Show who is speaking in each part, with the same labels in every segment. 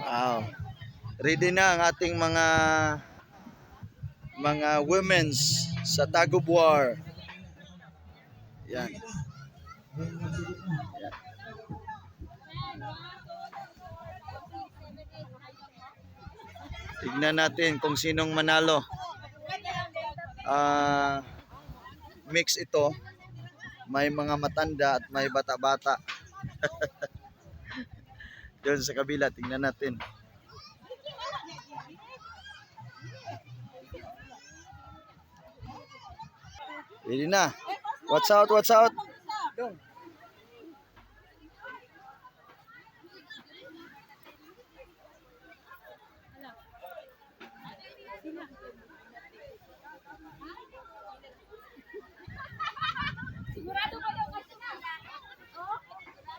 Speaker 1: Wow. Ready na ang ating mga women's sa tug of war. Yan. Yan. Tignan natin kung sinong manalo. Mix ito. May mga matanda at may bata-bata. Doon sa kabila, tingnan natin. Ready na. Watch out, watch out.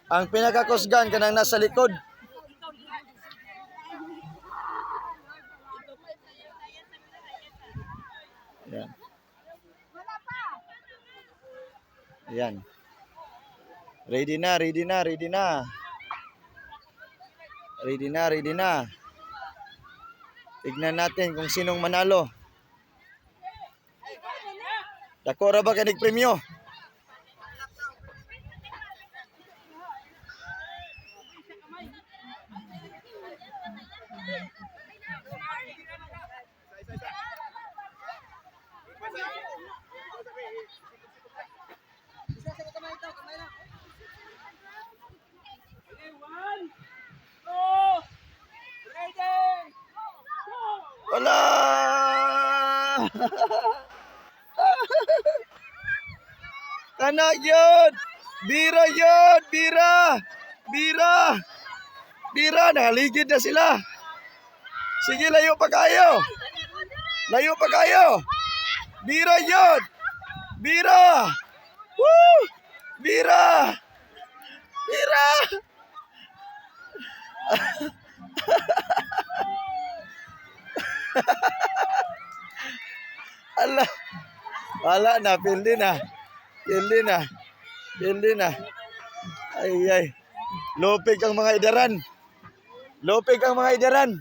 Speaker 1: Ang pinakakusgan kanang nasa likod. Yan. Yan. Ready na, ready na, ready na. Ready na, ready na. Tignan natin kung sinong manalo. Dako ra ba kanig premyo? Wala! Kana yun! Bira yun! Bira! Bira! Bira! Nahaligid na sila! Sige, layo pa kayo! Layo pa kayo! Bira yun! Bira! Woo! Bira! Bira! Ala, wala na, pildi na. Pildi na. Pildi na. Ay, ay. Lopig ang mga idaran. Lopig ang mga idaran.